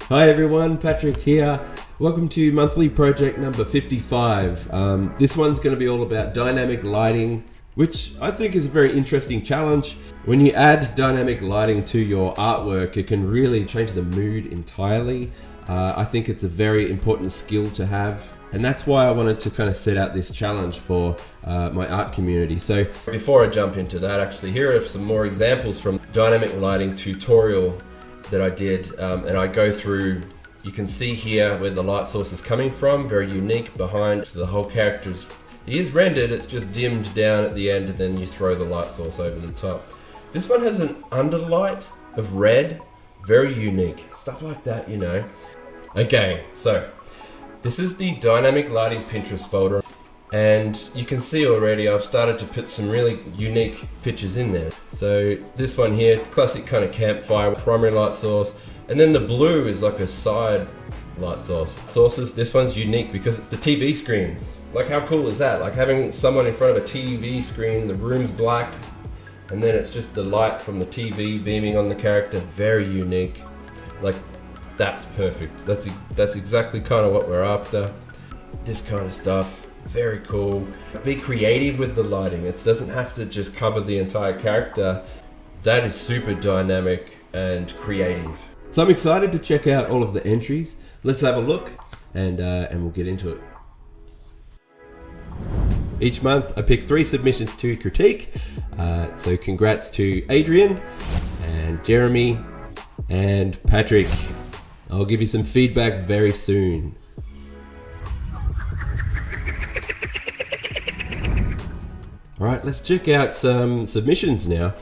Hi everyone, Patrick here. Welcome to monthly project number 55. This one's going to be all about dynamic lighting, which I think is a very interesting challenge. When you add dynamic lighting to your artwork, it can really change the mood entirely. I think it's a very important skill to have, and that's why I wanted to kind of set out this challenge for my art community. So before I jump into that, actually, here are some more examples from dynamic lighting tutorial that I did, and I go through. You can see here where the light source is coming from, very unique behind. So the whole character's, he is rendered, it's just dimmed down at the end, and then you throw the light source over the top. This one has an underlight of red, very unique, stuff like that, you know. Okay, so this is the dynamic lighting Pinterest folder, and you can see already I've started to put some really unique pictures in there. So this one here, classic kind of campfire, primary light source, and then the blue is like a side light source. Sources, this one's unique because it's the TV screens. Like, how cool is that? Like having someone in front of a TV screen, the room's black, and then it's just the light from the TV beaming on the character. Very unique. Like, that's perfect. That's exactly kind of what we're after. This kind of stuff. Very cool. Be creative with the lighting. It doesn't have to just cover the entire character. That is super dynamic and creative. So I'm excited to check out all of the entries. Let's have a look, and we'll get into it. Each month I pick 3 submissions to critique. So congrats to Adrian and Jeremy and Patrick. I'll give you some feedback very soon. All right, let's check out some submissions now.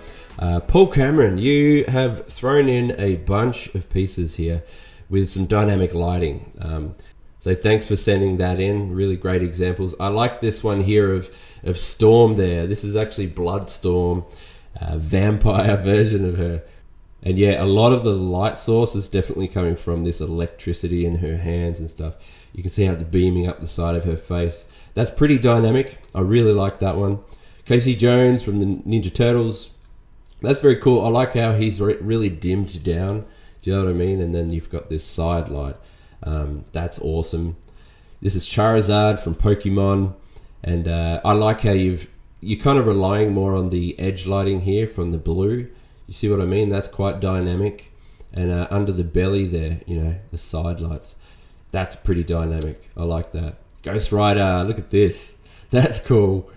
Paul Cameron, you have thrown in a bunch of pieces here with some dynamic lighting. So thanks for sending that in. Really great examples. I like this one here of Storm there. This is actually Bloodstorm, a vampire version of her. And yeah, a lot of the light source is definitely coming from this electricity in her hands and stuff. You can see how it's beaming up the side of her face. That's pretty dynamic. I really like that one. Casey Jones from the Ninja Turtles. That's very cool. I like how he's really dimmed down. Do you know what I mean? And then you've got this side light. That's awesome. This is Charizard from Pokemon. And I like how you're kind of relying more on the edge lighting here from the blue. You see what I mean? That's quite dynamic. And under the belly there, you know, the side lights. That's pretty dynamic. I like that. Ghost Rider, look at this. That's cool.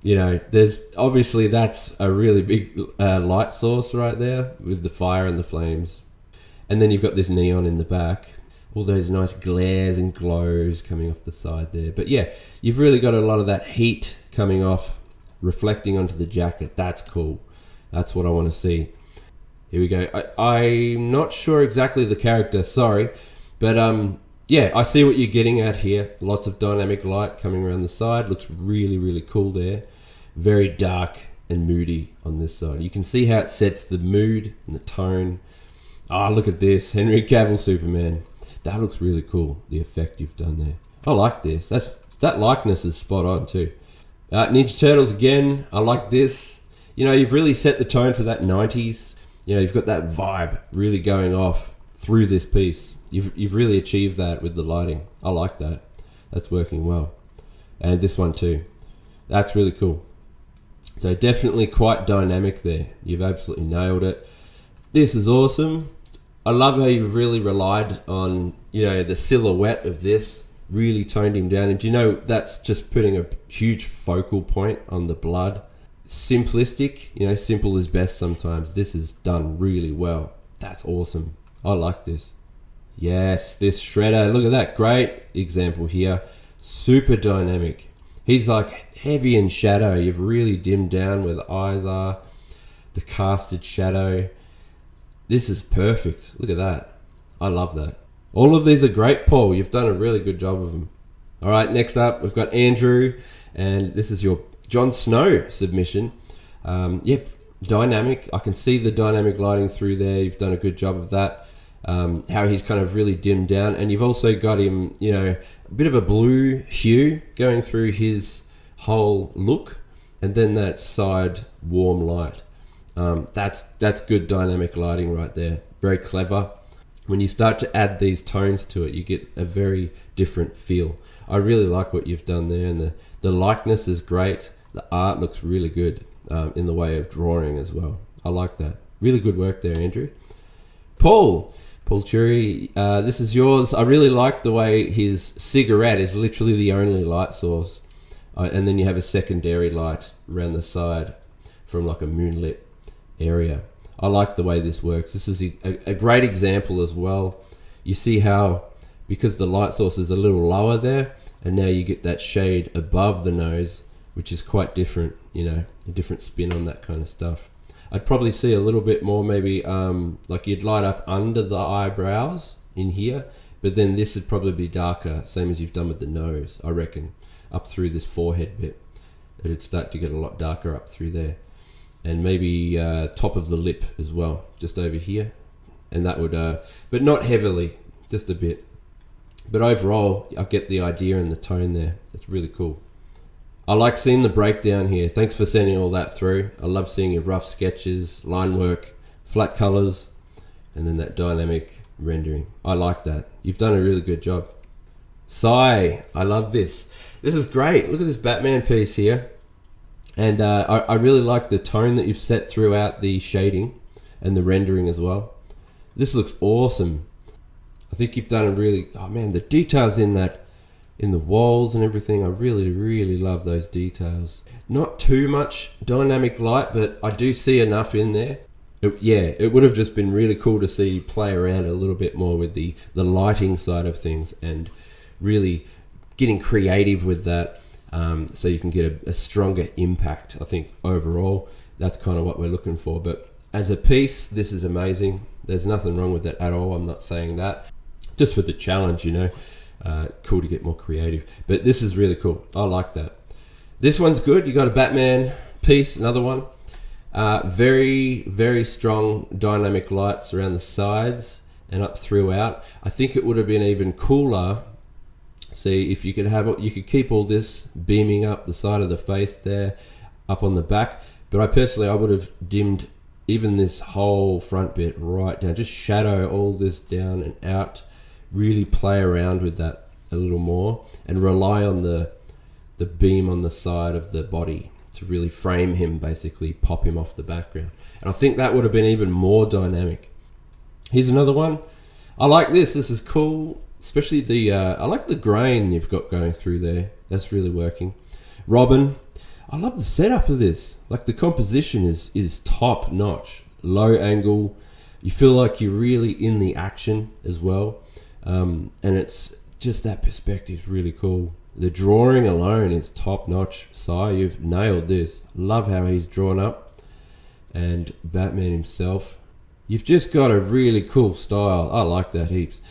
You know, there's obviously that's a really big light source right there with the fire and the flames. And then you've got this neon in the back. All those nice glares and glows coming off the side there. But yeah, you've really got a lot of that heat coming off, reflecting onto the jacket. That's cool. That's what I want to see. Here we go. I'm not sure exactly the character, sorry. But yeah, I see what you're getting at here. Lots of dynamic light coming around the side. Looks really, really cool there. Very dark and moody on this side. You can see how it sets the mood and the tone. Ah, look at this. Henry Cavill Superman. That looks really cool, the effect you've done there. I like this. That likeness is spot on too. Ninja Turtles again. I like this. You know, you've really set the tone for that 90s. You know, you've got that vibe really going off through this piece. You've really achieved that with the lighting. I like that. That's working well. And this one too. That's really cool. So definitely quite dynamic there. You've absolutely nailed it. This is awesome. I love how you've really relied on, you know, the silhouette of this. Really toned him down. And you know, that's just putting a huge focal point on the blood. Simplistic, you know, simple is best sometimes. This is done really well. That's awesome. I like this. Yes, this shredder. Look at that. Great example here. Super dynamic. He's like heavy in shadow. You've really dimmed down where the eyes are. The casted shadow. This is perfect. Look at that. I love that. All of these are great, Paul. You've done a really good job of them. All right, next up, we've got Andrew. And this is your Jon Snow submission. Yep, dynamic. I can see the dynamic lighting through there. You've done a good job of that. How he's kind of really dimmed down, and you've also got him, you know, a bit of a blue hue going through his whole look, and then that side warm light. That's good dynamic lighting right there. Very clever. when you start to add these tones to it, you get a very different feel. I really like what you've done there, and the likeness is great. The art looks really good in the way of drawing as well. I like that. Really good work there, Andrew. Paul Churi, this is yours. I really like the way his cigarette is literally the only light source. And then you have a secondary light around the side from like a moonlit area. I like the way this works. This is a great example as well. You see how, because the light source is a little lower there, and now you get that shade above the nose, which is quite different, you know, a different spin on that kind of stuff. I'd probably see a little bit more, maybe like you'd light up under the eyebrows in here, but then this would probably be darker, same as you've done with the nose, I reckon, up through this forehead bit. It'd start to get a lot darker up through there. And maybe top of the lip as well, just over here. And that would, but not heavily, just a bit. But overall, I get the idea and the tone there. It's really cool. I like seeing the breakdown here. Thanks for sending all that through. I love seeing your rough sketches, line work, flat colors, and then that dynamic rendering. I like that. You've done a really good job. Sai, I love this. This is great. Look at this Batman piece here. And I really like the tone that you've set throughout the shading and the rendering as well. This looks awesome. I think you've done a really, oh man, the details in that, in the walls and everything, I really, really love those details. Not too much dynamic light, but I do see enough in there. It would have just been really cool to see you play around a little bit more with the lighting side of things and really getting creative with that. So you can get a stronger impact. I think overall that's kind of what we're looking for. But as a piece, this is amazing. There's nothing wrong with it at all. I'm not saying that. Just for the challenge, you know. Cool to get more creative. But this is really cool. I like that. This one's good. You got a Batman piece, another one. Very, very strong dynamic lights around the sides and up throughout. I think it would have been even cooler. See, if you could have it, you could keep all this beaming up the side of the face there, up on the back. But I would have dimmed even this whole front bit right down. Just shadow all this down and out. Really play around with that a little more and rely on the beam on the side of the body to really frame him, basically pop him off the background. And I think that would have been even more dynamic. Here's another one. I like this. This is cool. Especially I like the grain you've got going through there. That's really working. Robin, I love the setup of this. Like the composition is top notch. Low angle. You feel like you're really in the action as well. And it's just that perspective really cool. The drawing alone is top notch. Sai, you've nailed this. Love how he's drawn up. And Batman himself. You've just got a really cool style. I like that heaps.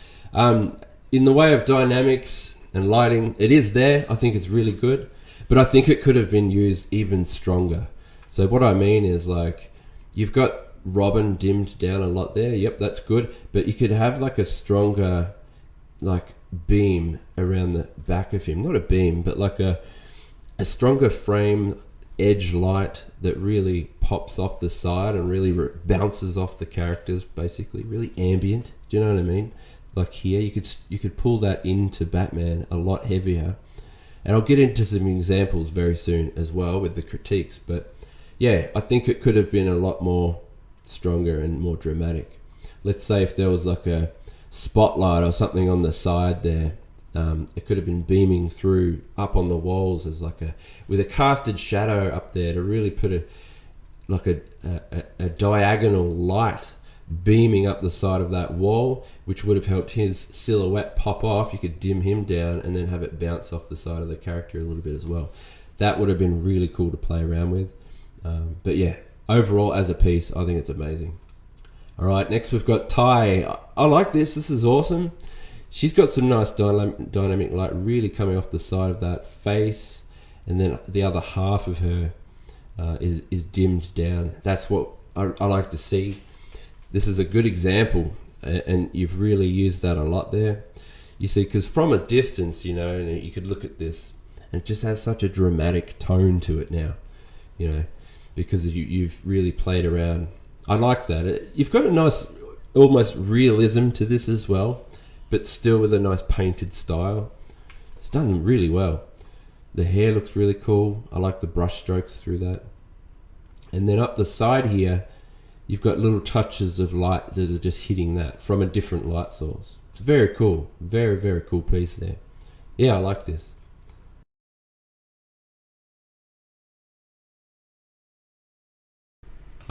In the way of dynamics and lighting, it is there. I think it's really good, but I think it could have been used even stronger. So what I mean is, like, you've got Robin dimmed down a lot there. Yep, that's good, but you could have like a stronger, like, beam around the back of him. Not a beam, but like a stronger frame edge light that really pops off the side and really bounces off the characters, basically. Really ambient. Do you know what I mean? Like here, you could pull that into Batman a lot heavier. And I'll get into some examples very soon as well with the critiques. But yeah, I think it could have been a lot more stronger and more dramatic. Let's say if there was like a spotlight or something on the side there, it could have been beaming through up on the walls as like with a casted shadow up there to really put a diagonal light beaming up the side of that wall, which would have helped his silhouette pop off. You could dim him down and then have it bounce off the side of the character a little bit as well. That would have been really cool to play around with. But yeah, overall as a piece, I think it's amazing. All right, next we've got Ty. I like this. This is awesome. She's got some nice dynamic light really coming off the side of that face, and then the other half of her is dimmed down. That's what I like to see. This is a good example, and you've really used that a lot there. You see, because from a distance, you know, and you could look at this, and it just has such a dramatic tone to it now, you know, because you've really played around. I like that. You've got a nice almost realism to this as well, but still with a nice painted style. It's done really well. The hair looks really cool. I like the brush strokes through that. And then up the side here, you've got little touches of light that are just hitting that from a different light source. It's very cool. Very, very cool piece there. Yeah, I like this.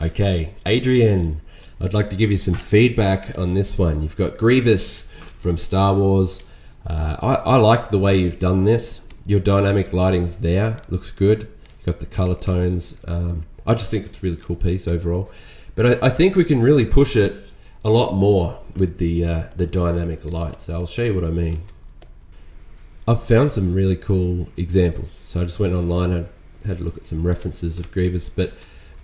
Okay, Adrian, I'd like to give you some feedback on this one. You've got Grievous from Star Wars. I like the way you've done this. Your dynamic lighting's there, looks good. You've got the color tones. I just think it's a really cool piece overall. But I think we can really push it a lot more with the dynamic light. So I'll show you what I mean. I've found some really cool examples. So I just went online and had a look at some references of Grievous, but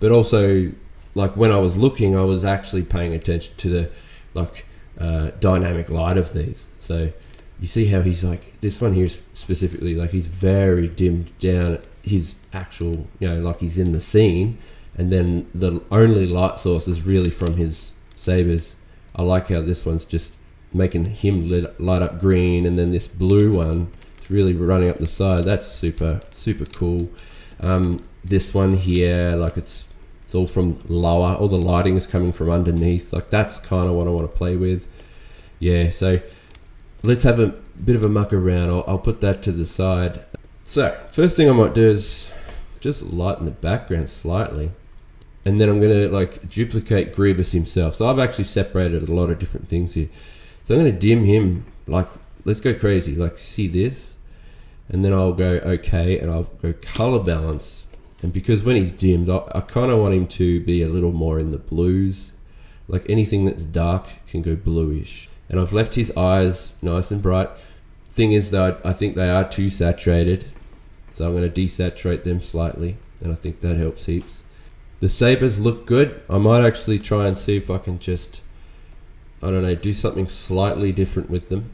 also, like, when I was looking, I was actually paying attention to the dynamic light of these. So you see how he's like, this one here specifically, like, he's very dimmed down his actual, like he's in the scene, and then the only light source is really from his sabers. I like how this one's just making him light up green, and then this blue one is really running up the side. That's super, super cool. This one here, like, it's all from lower. All the lighting is coming from underneath. Like, that's kind of what I want to play with. Yeah, so let's have a bit of a muck around. I'll put that to the side. So first thing I might do is just lighten the background slightly, and then I'm going to like duplicate Grievous himself. So I've actually separated a lot of different things here. So I'm going to dim him, like, let's go crazy. Like, see this? And then I'll go okay, and I'll go color balance. And because when he's dimmed, I kind of want him to be a little more in the blues. Like, anything that's dark can go bluish. And I've left his eyes nice and bright. Thing is, though, I think they are too saturated. So I'm going to desaturate them slightly. And I think that helps heaps. The sabers look good. I might actually try and see if I can just, I don't know, do something slightly different with them.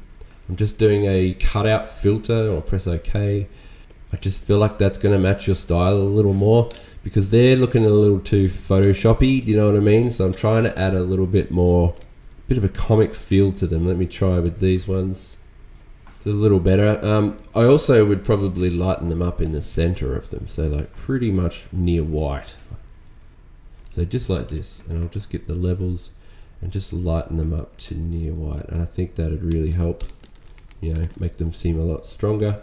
I'm just doing a cutout filter. I'll press OK. I just feel like that's going to match your style a little more, because they're looking a little too photoshoppy, you know what I mean? So I'm trying to add a little bit more, bit of a comic feel to them. Let me try with these ones. It's a little better. I also would probably lighten them up in the center of them, so like pretty much near white. So just like this, and I'll just get the levels and just lighten them up to near white, and I think that'd really help, make them seem a lot stronger.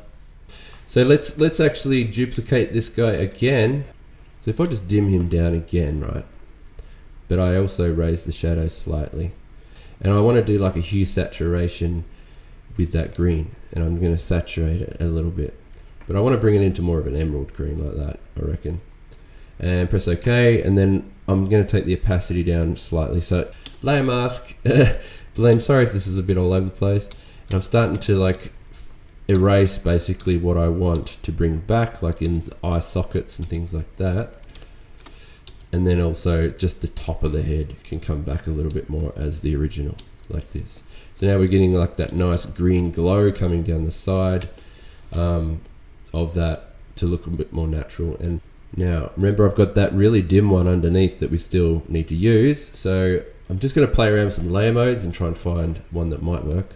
So let's actually duplicate this guy again. So if I just dim him down again, right? But I also raise the shadows slightly. And I want to do like a hue saturation with that green. And I'm going to saturate it a little bit. But I want to bring it into more of an emerald green like that, I reckon. And press OK. And then I'm going to take the opacity down slightly. So layer mask, blend. Sorry if this is a bit all over the place. And I'm starting to like erase basically what I want to bring back, like in eye sockets and things like that. And then also just the top of the head can come back a little bit more as the original, like this. So now we're getting like that nice green glow coming down the side of that to look a bit more natural. And now remember, I've got that really dim one underneath that we still need to use. So I'm just going to play around with some layer modes and try and find one that might work.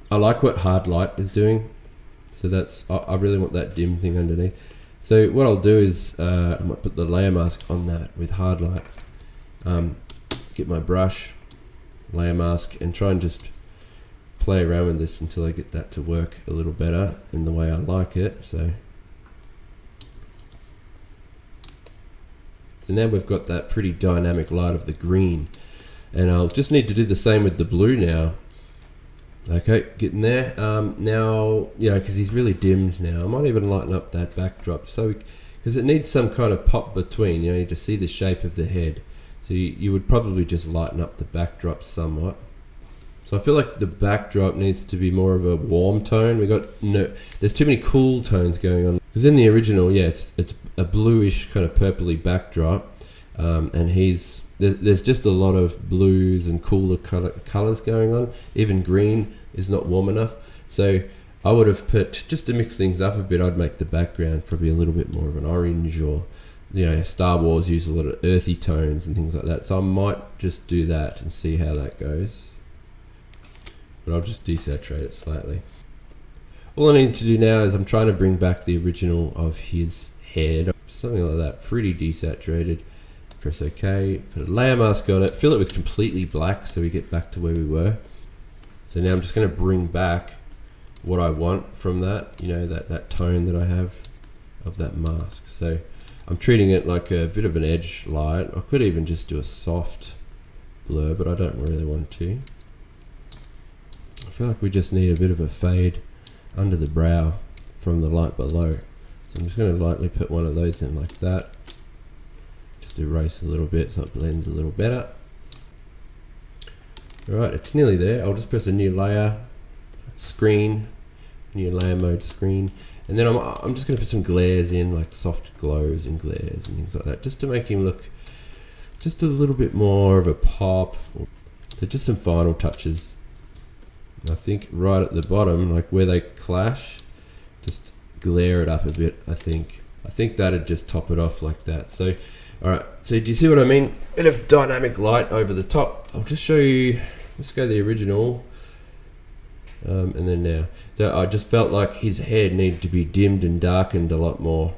I like what hard light is doing. So I really want that dim thing underneath. So what I'll do is I might put the layer mask on that with hard light. Get my brush, layer mask, and try and just play around with this until I get that to work a little better in the way I like it. So now we've got that pretty dynamic light of the green. And I'll just need to do the same with the blue now. Okay, getting there. Now, because he's really dimmed now, I might even lighten up that backdrop. So, because it needs some kind of pop between, you just see the shape of the head. So you would probably just lighten up the backdrop somewhat. So I feel like the backdrop needs to be more of a warm tone. There's too many cool tones going on. Because in the original, it's a bluish kind of purpley backdrop, and there's just a lot of blues and cooler colors going on. Even green is not warm enough. So I would have put, just to mix things up a bit, I'd make the background probably a little bit more of an orange or Star Wars used a lot of earthy tones and things like that. So I might just do that and see how that goes. But I'll just desaturate it slightly. All I need to do now is I'm trying to bring back the original of his head. Something like that, pretty desaturated. Press OK, put a layer mask on it, fill it with completely black so we get back to where we were. So now I'm just going to bring back what I want from that, that tone that I have of that mask. So I'm treating it like a bit of an edge light. I could even just do a soft blur, but I don't really want to. I feel like we just need a bit of a fade under the brow from the light below. So I'm just going to lightly put one of those in like that. Just erase a little bit so it blends a little better. Alright, it's nearly there. I'll just press a new layer, screen, new layer mode screen, and then I'm just going to put some glares in, like soft glows and glares and things like that, just to make him look just a little bit more of a pop. So just some final touches. I think right at the bottom, like where they clash, just glare it up a bit. I think that'd just top it off like that. So alright, so do you see what I mean? Bit of dynamic light over the top. I'll just show you. Let's go the original, and then now. So I just felt like his head needed to be dimmed and darkened a lot more,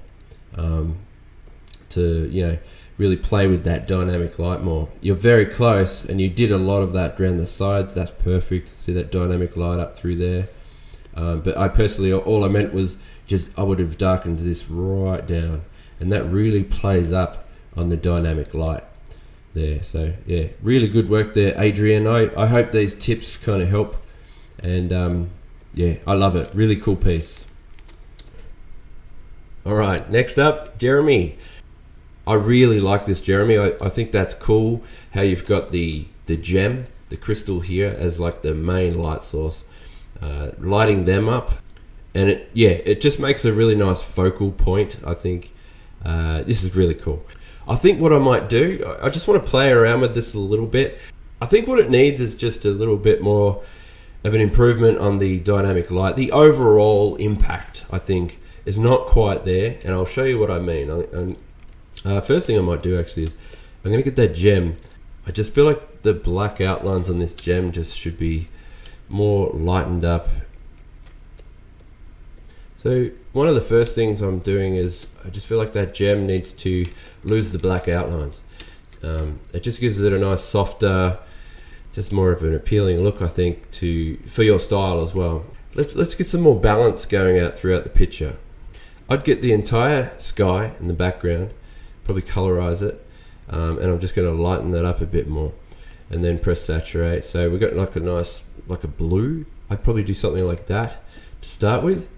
to really play with that dynamic light more. You're very close, and you did a lot of that around the sides. That's perfect. See that dynamic light up through there. But I personally, all I meant was just I would have darkened this right down, and that really plays up on the dynamic light there. So yeah, really good work there, Adrian. I hope these tips kind of help, and yeah, I love it. Really cool piece. All right, next up, Jeremy. I really like this, Jeremy. I think that's cool how you've got the gem, the crystal here as like the main light source, lighting them up, and it just makes a really nice focal point. I think this is really cool. I think what I might do, I just want to play around with this a little bit. I think what it needs is just a little bit more of an improvement on the dynamic light. The overall impact, I think, is not quite there, and I'll show you what I mean. First thing I might do actually is I'm going to get that gem. I just feel like the black outlines on this gem just should be more lightened up. So one of the first things I'm doing is I just feel like that gem needs to lose the black outlines. It just gives it a nice softer, just more of an appealing look, I think, for your style as well. Let's get some more balance going out throughout the picture. I'd get the entire sky in the background, probably colorize it, and I'm just going to lighten that up a bit more, and then press saturate. So we've got like a nice, like a blue. I'd probably do something like that to start with.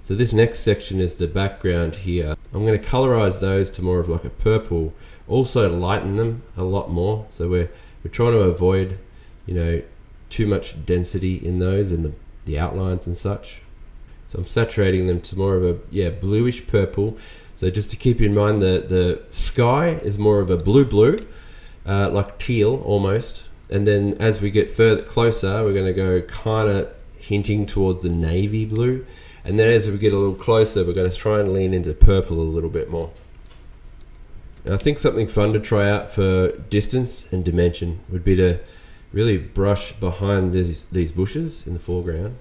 So this next section is the background here. I'm going to colorize those to more of like a purple, also lighten them a lot more. So we're trying to avoid, too much density in those and the outlines and such. So I'm saturating them to more of a bluish purple. So just to keep in mind, the sky is more of a blue, like teal almost. And then as we get further closer, we're going to go kind of hinting towards the navy blue. And then as we get a little closer, we're going to try and lean into purple a little bit more. And I think something fun to try out for distance and dimension would be to really brush behind these bushes in the foreground.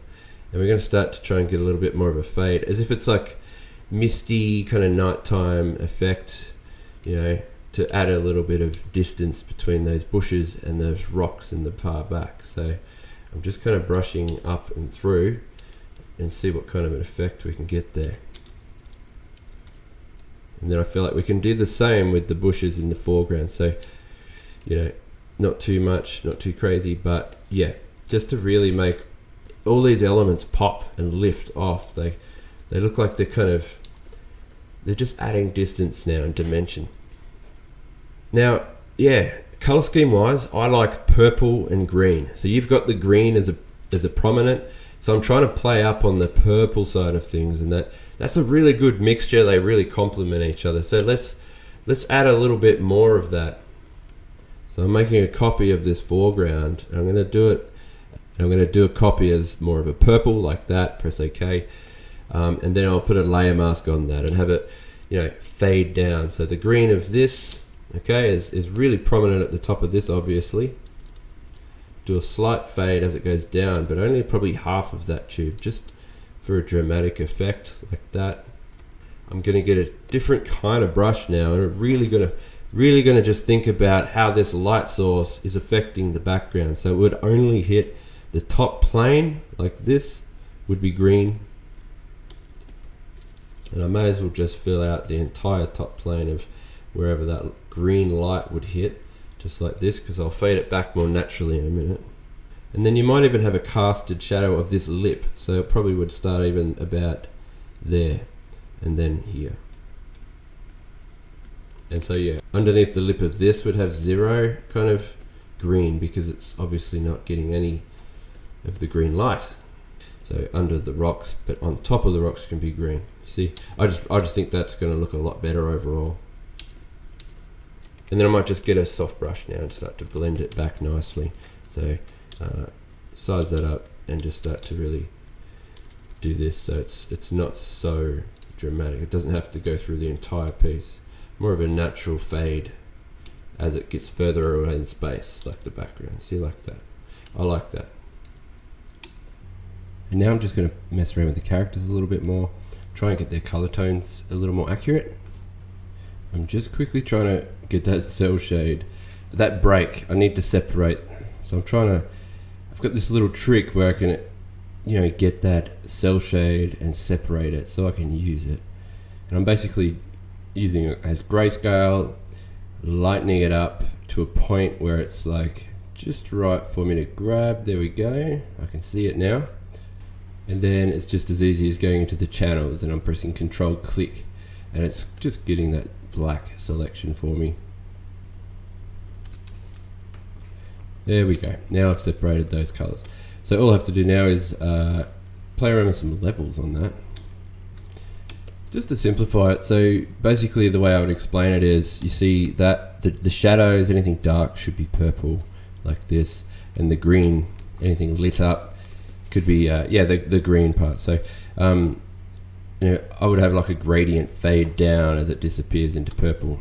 And we're going to start to try and get a little bit more of a fade, as if it's like misty kind of nighttime effect, to add a little bit of distance between those bushes and those rocks in the far back. So I'm just kind of brushing up and through and see what kind of an effect we can get there. And then I feel like we can do the same with the bushes in the foreground. So, not too much, not too crazy, but yeah, just to really make all these elements pop and lift off. They look like they're just adding distance now and dimension. Now, color scheme wise, I like purple and green. So you've got the green as a prominent. So I'm trying to play up on the purple side of things, and that's a really good mixture. They really complement each other. So let's add a little bit more of that. So I'm making a copy of this foreground, and I'm going to do it. I'm going to do a copy as more of a purple like that. Press OK, and then I'll put a layer mask on that and have it fade down. So the green of this, okay, is really prominent at the top of this, obviously. Do a slight fade as it goes down, but only probably half of that tube, just for a dramatic effect like that. I'm gonna get a different kind of brush now, and I'm really gonna just think about how this light source is affecting the background. So it would only hit the top plane, like this would be green, and I may as well just fill out the entire top plane of wherever that green light would hit, just like this, because I'll fade it back more naturally in a minute. And then you might even have a casted shadow of this lip, so it probably would start even about there and then here. And so yeah, underneath the lip of this would have 0 kind of green, because it's obviously not getting any of the green light. So under the rocks, but on top of the rocks can be green. See, I just think that's going to look a lot better overall. And then I might just get a soft brush now and start to blend it back nicely. So size that up and just start to really do this, so it's not so dramatic. It doesn't have to go through the entire piece. More of a natural fade as it gets further away in space, like the background. See, like that. I like that. And now I'm just going to mess around with the characters a little bit more, try and get their color tones a little more accurate. I'm just quickly trying to get that cell shade, that break. I need to separate, so I'm trying to, I've got this little trick where I can, get that cell shade and separate it so I can use it. And I'm basically using it as grayscale, lightening it up to a point where it's like just right for me to grab. There we go, I can see it now. And then it's just as easy as going into the channels and I'm pressing Control click, and it's just getting that black selection for me. There we go. Now I've separated those colors. So all I have to do now is play around with some levels on that, just to simplify it. So basically the way I would explain it is, you see that the shadows, anything dark should be purple like this, and the green, anything lit up, could be the green part. So I would have like a gradient fade down as it disappears into purple.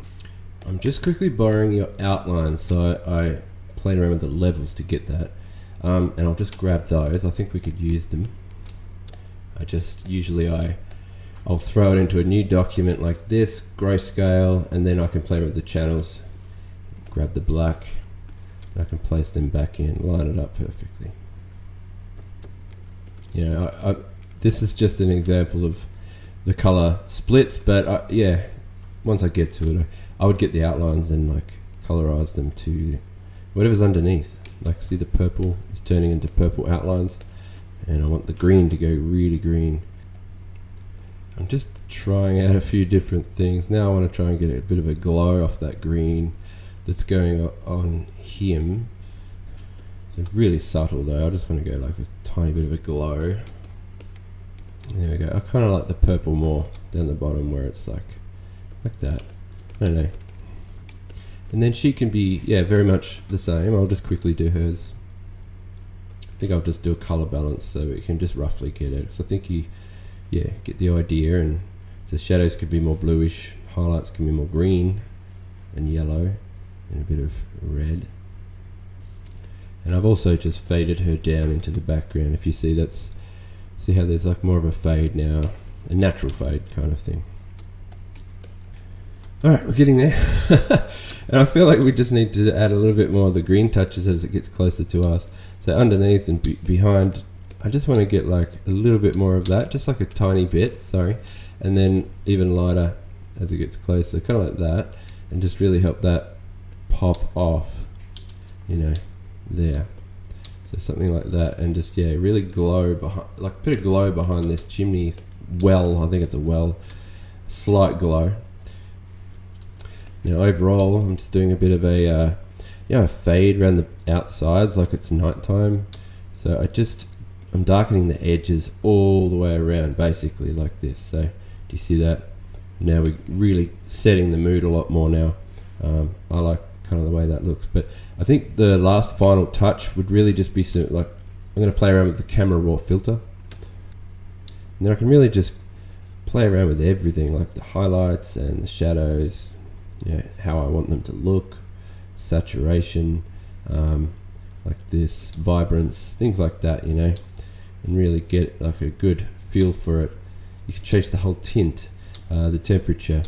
I'm just quickly borrowing your outlines, so I played around with the levels to get that, and I'll just grab those. I think we could use them. I'll throw it into a new document like this, grayscale, and then I can play with the channels, grab the black, and I can place them back in, line it up perfectly. This is just an example of the color splits, but once I get to it, I would get the outlines and like colorize them to whatever's underneath. Like, see, the purple is turning into purple outlines, and I want the green to go really green. I'm just trying out a few different things. Now I want to try and get a bit of a glow off that green that's going on him. It's really subtle though. I just want to go like a tiny bit of a glow. There we go. I kind of like the purple more down the bottom, where it's like that. I don't know. And then she can be, very much the same. I'll just quickly do hers. I think I'll just do a color balance so we can just roughly get it. Because I think you, get the idea. And the shadows could be more bluish, highlights can be more green and yellow and a bit of red. And I've also just faded her down into the background. If you see, see how there's like more of a fade now, a natural fade kind of thing. Alright, we're getting there. And I feel like we just need to add a little bit more of the green touches as it gets closer to us. So underneath and behind, I just want to get like a little bit more of that, just like a tiny bit, and then even lighter as it gets closer, kind of like that, and just really help that pop off, there. So something like that, and just really glow behind, like put a glow behind this chimney well. I think it's a well, slight glow. Now overall, I'm just doing a bit of a fade around the outsides, like it's nighttime. So I'm darkening the edges all the way around, basically like this. So do you see that? Now we're really setting the mood a lot more now. I like kind of the way that looks, but I think the last final touch would really just be like, I'm going to play around with the camera raw filter, and then I can really just play around with everything, like the highlights and the shadows, how I want them to look, saturation, like this, vibrance, things like that, and really get like a good feel for it. You can change the whole tint, the temperature.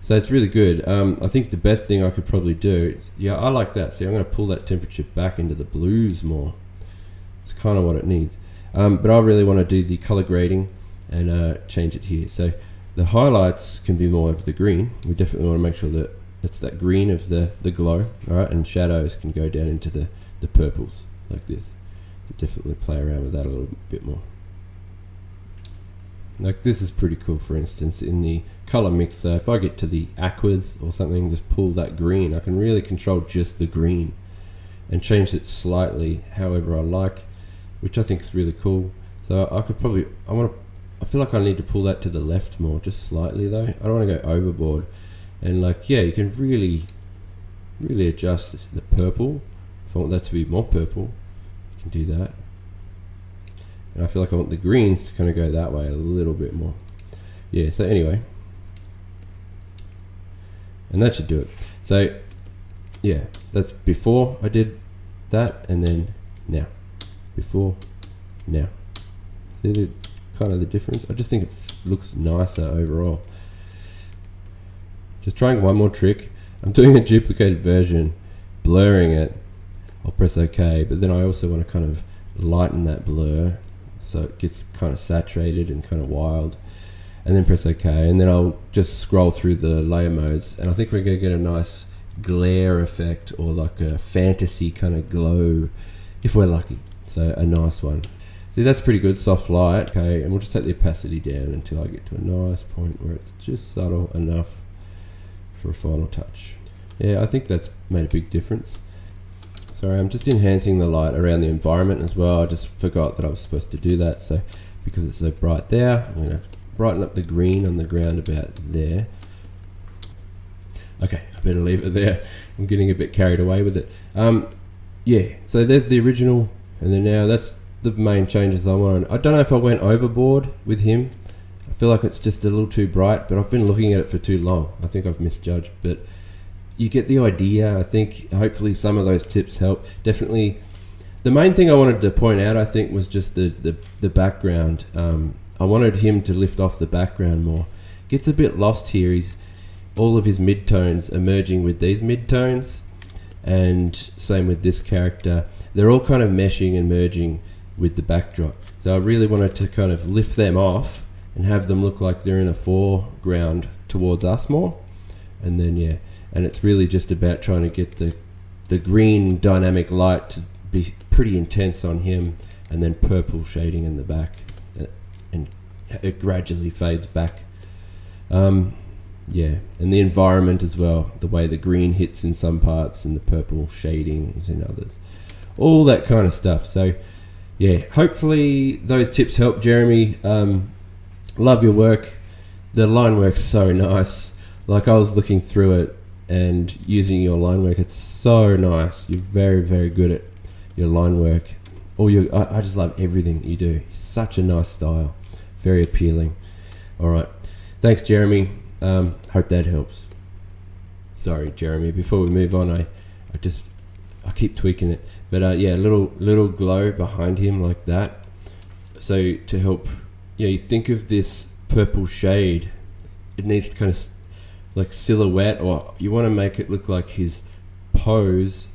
So it's really good. I think the best thing I could probably do, I like that. See, I'm going to pull that temperature back into the blues more. It's kind of what it needs. But I really want to do the color grading and change it here. So the highlights can be more of the green. We definitely want to make sure that it's that green of the glow, all right? And shadows can go down into the purples like this. So definitely play around with that a little bit more. Like this is pretty cool, for instance, in the color mix. So if I get to the aquas or something, just pull that green, I can really control just the green and change it slightly however I like, which I think is really cool. So I could probably, I feel like I need to pull that to the left more, just slightly though. I don't want to go overboard. And like, you can really adjust the purple. If I want that to be more purple, you can do that. And I feel like I want the greens to kind of go that way a little bit more. So anyway. And that should do it. So, that's before I did that, and then now. Before, now. See the kind of the difference? I just think it looks nicer overall. Just trying one more trick. I'm doing a duplicated version, blurring it. I'll press OK, but then I also want to kind of lighten that blur so it gets kind of saturated and kind of wild, and then press OK, and then I'll just scroll through the layer modes, and I think we're going to get a nice glare effect, or like a fantasy kind of glow if we're lucky. So a nice one. See, that's pretty good, soft light. Okay, and we'll just take the opacity down until I get to a nice point where it's just subtle enough for a final touch. I think that's made a big difference. Sorry, I'm just enhancing the light around the environment as well. I just forgot that I was supposed to do that. So because it's so bright there, I'm going to brighten up the green on the ground about there. Okay, I better leave it there. I'm getting a bit carried away with it. So there's the original, and then now that's the main changes I wanted. I don't know if I went overboard with him. I feel like it's just a little too bright, but I've been looking at it for too long. I think I've misjudged, but you get the idea. I think hopefully some of those tips help. Definitely the main thing I wanted to point out, I think, was just the background. I wanted him to lift off the background more. Gets a bit lost here. He's all of his midtones are merging with these midtones, and same with this character. They're all kind of meshing and merging with the backdrop. So I really wanted to kind of lift them off and have them look like they're in a foreground towards us more. And then and it's really just about trying to get the green dynamic light to be pretty intense on him, and then purple shading in the back, and it gradually fades back. And the environment as well, the way the green hits in some parts and the purple shading is in others, all that kind of stuff. So hopefully those tips help, Jeremy. Love your work. The line work's so nice. Like, I was looking through it and using your line work. It's so nice. You're very, very good at your line work. I just love everything you do. Such a nice style. Very appealing. All right. Thanks, Jeremy. Hope that helps. Sorry, Jeremy. Before we move on, I keep tweaking it. But little glow behind him like that. So to help, you think of this purple shade. It needs to kind of like silhouette, or you want to make it look like his pose.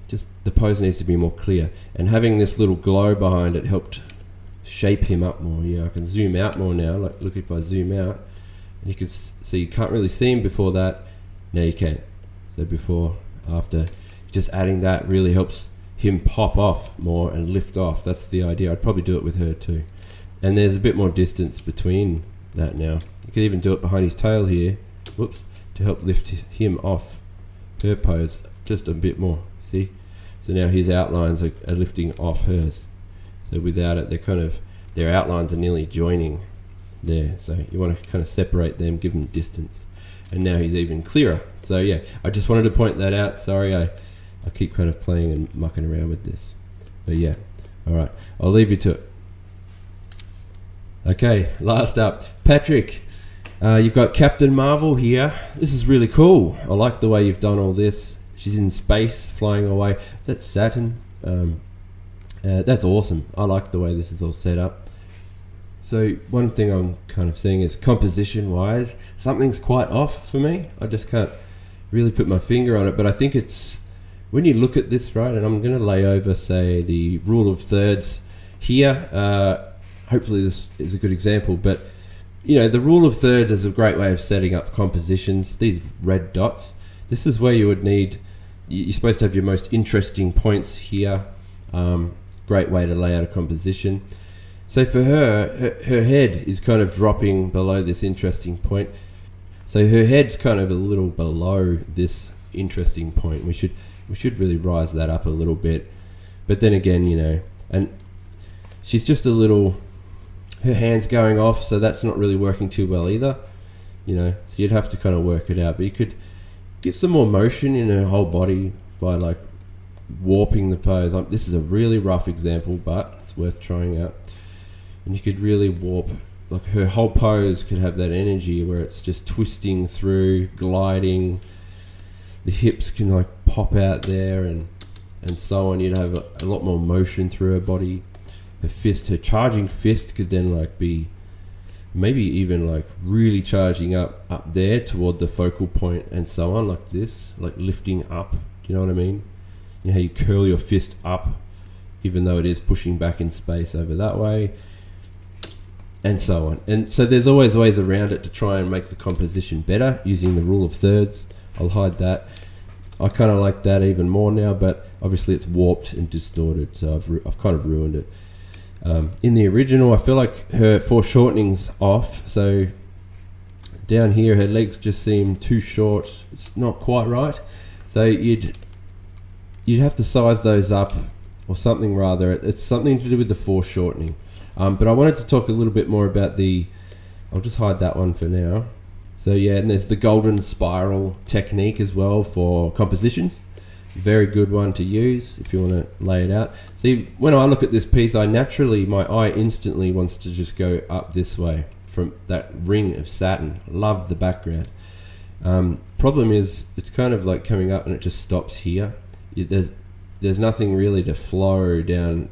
Just the pose needs to be more clear, and having this little glow behind it helped shape him up more. I can zoom out more now. Like, look, if I zoom out, and you can see, you can't really see him before that. Now you can. So before, after, just adding that really helps him pop off more and lift off. That's the idea. I'd probably do it with her too. And there's a bit more distance between that now. You could even do it behind his tail here. Whoops, to help lift him off her pose just a bit more. See? So now his outlines are lifting off hers. So without it, their outlines are nearly joining there. So you want to kind of separate them, give them distance. And now he's even clearer. So I just wanted to point that out. Sorry, I keep kind of playing and mucking around with this. But all right, I'll leave you to it. Okay, last up, Patrick. You've got Captain Marvel here. This is really cool. I like the way you've done all this. She's in space, flying away. That's Saturn. That's awesome. I like the way this is all set up. So one thing I'm kind of seeing is composition-wise, something's quite off for me. I just can't really put my finger on it, but I think it's, when you look at this, right, and I'm going to lay over, say, the rule of thirds here. Hopefully this is a good example, but the rule of thirds is a great way of setting up compositions. These red dots, this is where you would need, you're supposed to have your most interesting points here. Great way to lay out a composition. So for her head is kind of dropping below this interesting point. So her head's kind of a little below this interesting point. We should really rise that up a little bit. But then again, and she's just a little, her hand's going off, so that's not really working too well either. So you'd have to kind of work it out. But you could get some more motion in her whole body by like warping the pose. This is a really rough example, but it's worth trying out. And you could really warp, like her whole pose could have that energy where it's just twisting through, gliding. The hips can like pop out there and so on. You'd have a lot more motion through her body. Her charging fist could then like be maybe even like really charging up there toward the focal point and so on, like this, like lifting up. Do you know what I mean? How you curl your fist up even though it is pushing back in space over that way, and so on. And so there's always ways around it to try and make the composition better using the rule of thirds. I'll hide that. I kind of like that even more now, but obviously it's warped and distorted, so I've kind of ruined it. In the original, I feel like her foreshortening's off, so down here her legs just seem too short. It's not quite right, so you'd have to size those up or something rather. It's something to do with the foreshortening. But I wanted to talk a little bit more about I'll just hide that one for now. So yeah, and there's the golden spiral technique as well for compositions. Very good one to use if you want to lay it out. See, when I look at this piece, my eye instantly wants to just go up this way from that ring of Saturn. Love the background. Problem is, it's kind of like coming up and it just stops here. There's nothing really to flow down.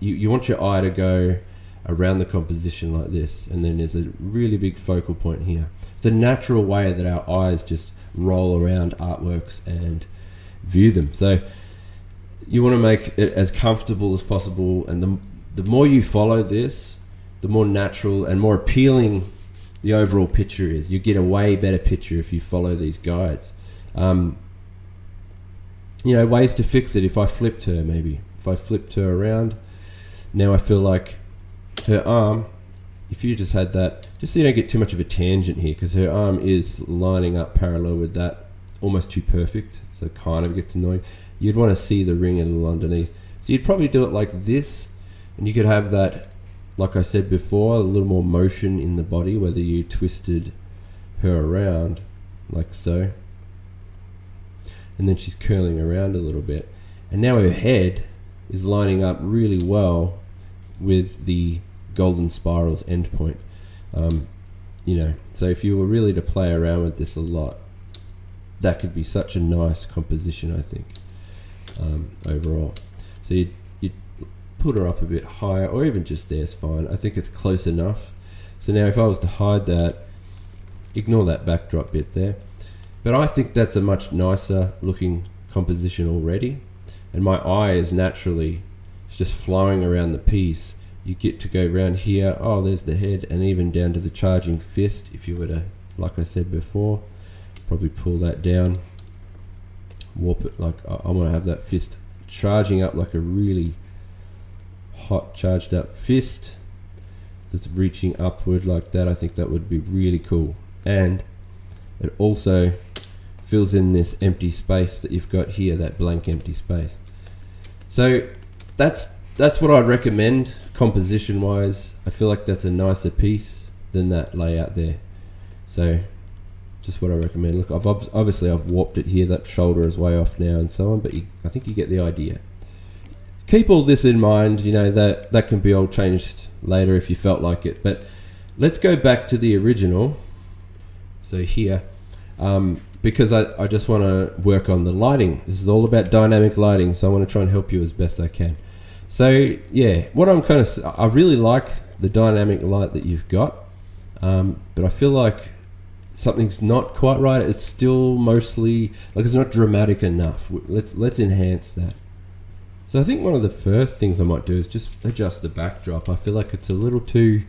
You want your eye to go around the composition like this, and then there's a really big focal point here. It's a natural way that our eyes just roll around artworks and view them. So you want to make it as comfortable as possible, and the more you follow this, the more natural and more appealing the overall picture is. You get a way better picture if you follow these guides. Ways to fix it. If I flipped her around, now I feel like her arm, if you just had that, just so you don't get too much of a tangent here, because her arm is lining up parallel with that, almost too perfect, so it kind of gets annoying. You'd want to see the ring a little underneath. So you'd probably do it like this, and you could have that, like I said before, a little more motion in the body, whether you twisted her around, like so. And then she's curling around a little bit. And now her head is lining up really well with the golden spiral's endpoint. So if you were really to play around with this a lot, that could be such a nice composition, I think, overall. So you'd put her up a bit higher, or even just there's fine. I think it's close enough. So now if I was to hide that, ignore that backdrop bit there. But I think that's a much nicer looking composition already. And my eye is naturally just flowing around the piece. You get to go around here, oh, there's the head, and even down to the charging fist. If you were to, like I said before, probably pull that down, warp it, like I want to have that fist charging up like a really hot charged up fist that's reaching upward like that. I think that would be really cool. And it also fills in this empty space that you've got here, that blank empty space. So that's what I'd recommend composition wise. I feel like that's a nicer piece than that layout there. So just what I recommend. Look, I've warped it here. That shoulder is way off now and so on, but I think you get the idea. keep all this in mind. You know, that can be all changed later if you felt like it. But let's go back to the original. So here, because I just want to work on the lighting. This is all about dynamic lighting, so I want to try and help you as best I can. So yeah, what I really like the dynamic light that you've got, but I feel like something's not quite right. It's still mostly like it's not dramatic enough. Let's enhance that. So I think one of the first things I might do is just adjust the backdrop. I feel like it's a little too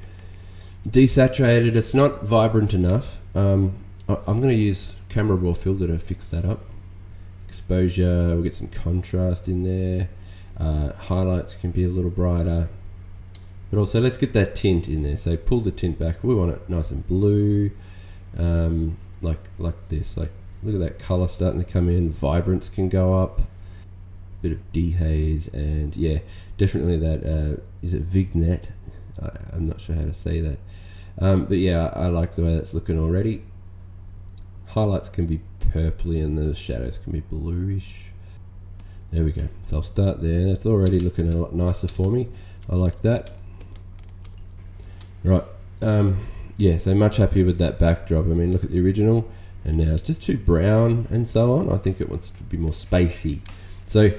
desaturated. It's not vibrant enough. I'm going to use camera raw filter to fix that up. Exposure, we'll get some contrast in there. Highlights can be a little brighter. But also let's get that tint in there. So pull the tint back. We want it nice and blue. Like this. Like look at that color starting to come in. Vibrance can go up. Bit of dehaze, and yeah, definitely that is it vignette? I'm not sure how to say that, but yeah, I like the way that's looking already. Highlights can be purpley and the shadows can be bluish. There we go. So I'll start there. It's already looking a lot nicer for me. I like that. Right. Yeah, so much happier with that backdrop. I mean, look at the original, and now it's just too brown and so on. I think it wants to be more spacey. So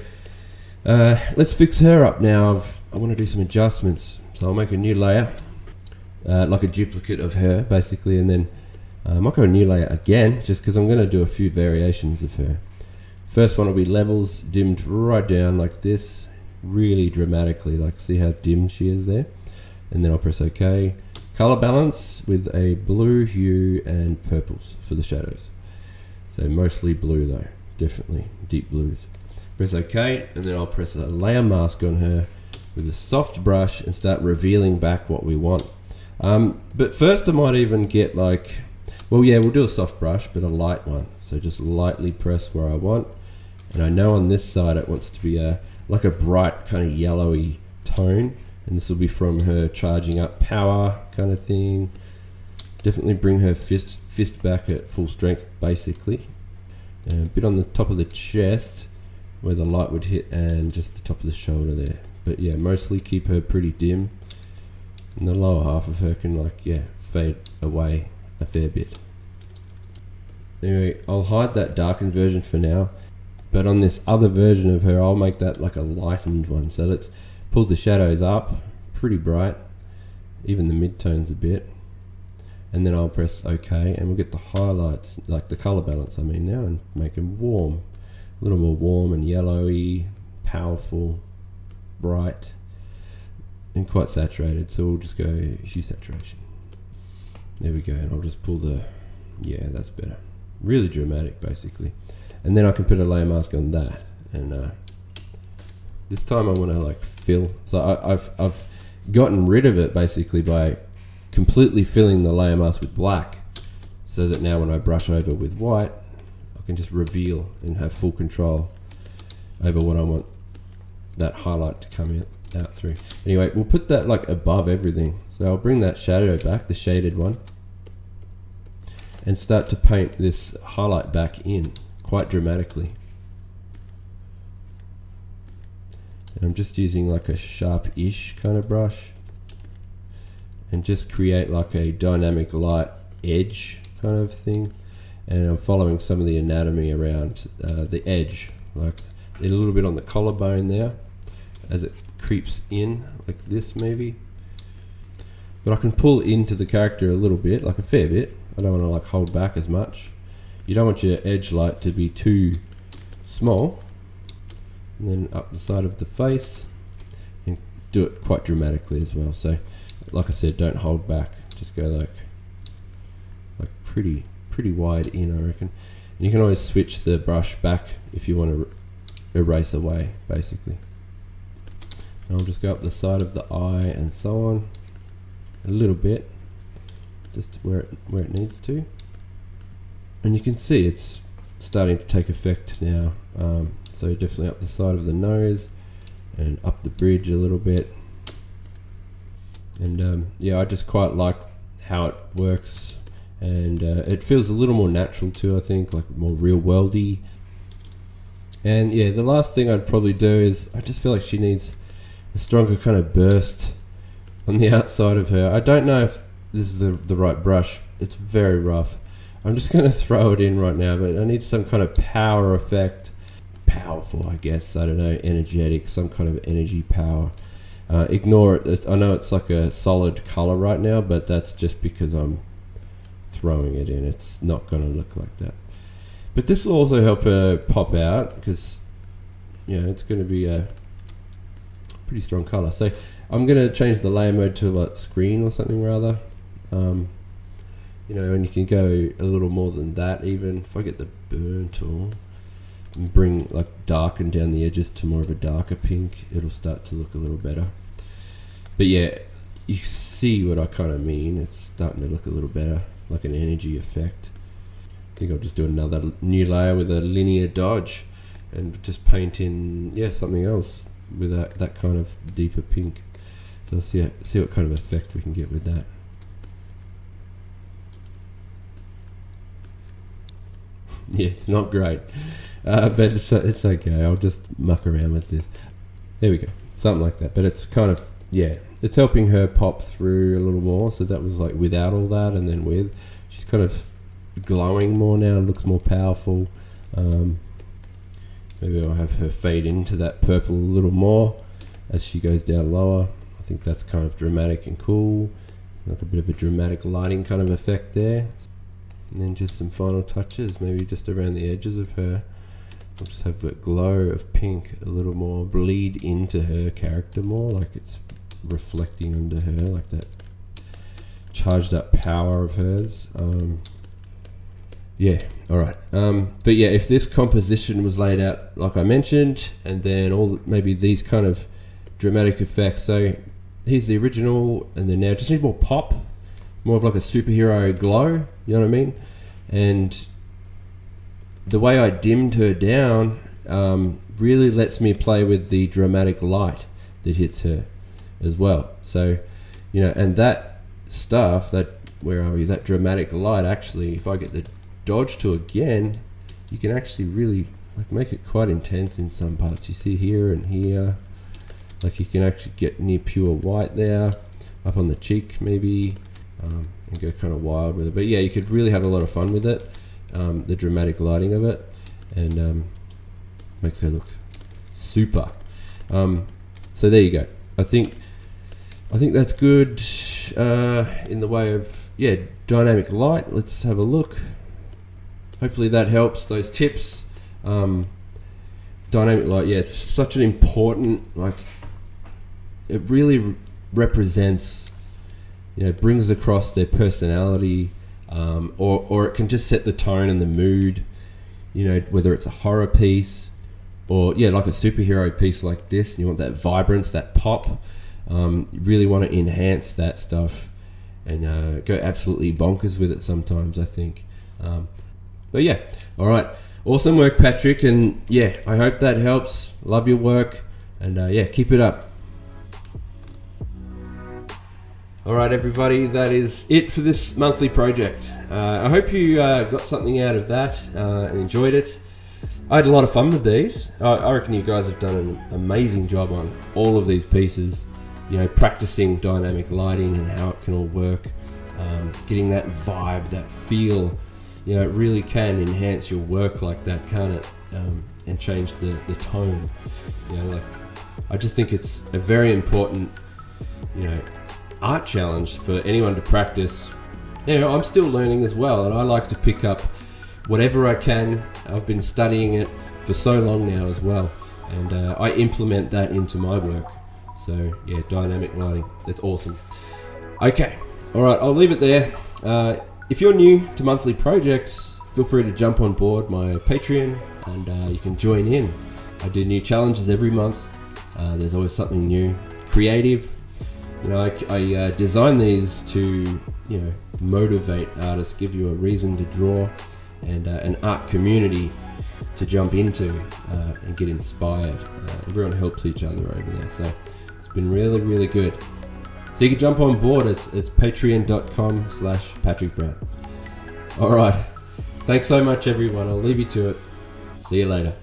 let's fix her up now. I want to do some adjustments. So I'll make a new layer, like a duplicate of her, basically, and then I might go a new layer again, just because I'm going to do a few variations of her. First one will be levels dimmed right down like this, really dramatically, like see how dim she is there. And then I'll press OK. Color balance with a blue hue and purples for the shadows. So mostly blue though, definitely deep blues. Press OK, and then I'll press a layer mask on her with a soft brush and start revealing back what we want. But first I might even get like, well yeah, we'll do a soft brush, but a light one. So just lightly press where I want. And I know on this side it wants to be like a bright kind of yellowy tone. And this will be from her charging up power kind of thing. Definitely bring her fist back at full strength basically. And a bit on the top of the chest where the light would hit, and just the top of the shoulder there. But yeah, mostly keep her pretty dim, and the lower half of her can like, yeah, fade away a fair bit. Anyway, I'll hide that darkened version for now, but on this other version of her I'll make that like a lightened one. So let's pull the shadows up pretty bright, even the mid-tones a bit, and then I'll press OK, and we'll get the highlights, like the color balance I mean now, and make them warm. A little more warm and yellowy, powerful, bright, and quite saturated. So we'll just go hue saturation. There we go, and I'll just pull the, yeah, that's better. Really dramatic, basically. And then I can put a layer mask on that, and this time I want to like fill. So I've gotten rid of it basically by completely filling the layer mask with black, so that now when I brush over with white, can just reveal and have full control over what I want that highlight to come out through. Anyway, we'll put that like above everything. So I'll bring that shadow back, the shaded one, and start to paint this highlight back in quite dramatically. And I'm just using like a sharp-ish kind of brush and just create like a dynamic light edge kind of thing. And I'm following some of the anatomy around the edge, like a little bit on the collarbone there as it creeps in like this maybe. But I can pull into the character a little bit, like a fair bit. I don't want to like hold back as much. You don't want your edge light to be too small. And then up the side of the face, and do it quite dramatically as well. So like I said, don't hold back, just go like pretty wide in, I reckon. And you can always switch the brush back if you want to erase away basically. And I'll just go up the side of the eye and so on a little bit, just where it needs to. And you can see it's starting to take effect now. So definitely up the side of the nose and up the bridge a little bit. And yeah, I just quite like how it works. And it feels a little more natural too, I think, like more real worldy. And yeah, the last thing I'd probably do is, I just feel like she needs a stronger kind of burst on the outside of her. I don't know if this is the right brush. It's very rough. I'm just going to throw it in right now, but I need some kind of power effect. Powerful, I guess. I don't know, energetic, some kind of energy power. Ignore it. I know it's like a solid color right now, but that's just because I'm throwing it in. It's not going to look like that. But this will also help her pop out, because it's going to be a pretty strong color. So I'm going to change the layer mode to like screen or something rather. And you can go a little more than that even. If I get the burn tool and bring like darken down the edges to more of a darker pink, it'll start to look a little better. But yeah, you see what I kind of mean. It's starting to look a little better, like an energy effect. I think I'll just do another new layer with a linear dodge and just paint in something else with that kind of deeper pink. So I'll see what kind of effect we can get with that. Yeah, it's not great, but it's okay. I'll just muck around with this. There we go, something like that. But it's kind of, it's helping her pop through a little more. So that was like without all that, and then with, she's kind of glowing more now, looks more powerful. Maybe I'll have her fade into that purple a little more as she goes down lower. I think that's kind of dramatic and cool, like a bit of a dramatic lighting kind of effect there. And then just some final touches, maybe just around the edges of her. I'll just have that glow of pink a little more bleed into her character more, like it's reflecting under her, like that charged up power of hers. Alright. But yeah, if this composition was laid out like I mentioned, and then maybe these kind of dramatic effects. So here's the original, and then now just need more pop, more of like a superhero glow, you know what I mean? And the way I dimmed her down really lets me play with the dramatic light that hits her as well. So, and that stuff, that dramatic light, actually, if I get the dodge tool again, you can actually really make it quite intense in some parts. You see here and here, like you can actually get near pure white there, up on the cheek maybe, and go kind of wild with it. But yeah, you could really have a lot of fun with it, the dramatic lighting of it, and makes her look super. So there you go. I think that's good in the way of dynamic light. Let's have a look. Hopefully that helps, those tips. Dynamic light, it's such an important, it really represents, brings across their personality, or it can just set the tone and the mood, whether it's a horror piece or like a superhero piece like this, and you want that vibrance, that pop. You really want to enhance that stuff and go absolutely bonkers with it sometimes, I think. But yeah, all right, awesome work, Patrick, and I hope that helps. Love your work, and keep it up. All right, everybody, that is it for this monthly project. I hope you got something out of that and enjoyed it. I had a lot of fun with these. I reckon you guys have done an amazing job on all of these pieces, practicing dynamic lighting and how it can all work, getting that vibe, that feel. It really can enhance your work like that, can't it? And change the tone. I just think it's a very important, art challenge for anyone to practice. I'm still learning as well, and I like to pick up whatever I can. I've been studying it for so long now as well, and I implement that into my work. So dynamic lighting, that's awesome. Okay, all right, I'll leave it there. If you're new to monthly projects, feel free to jump on board my Patreon, and you can join in. I do new challenges every month. There's always something new, creative. I design these to, motivate artists, give you a reason to draw, and an art community to jump into and get inspired. Everyone helps each other over there, so it's been really, really good. So you can jump on board. It's patreon.com/Patrick Brown. All right. Thanks so much, everyone. I'll leave you to it. See you later.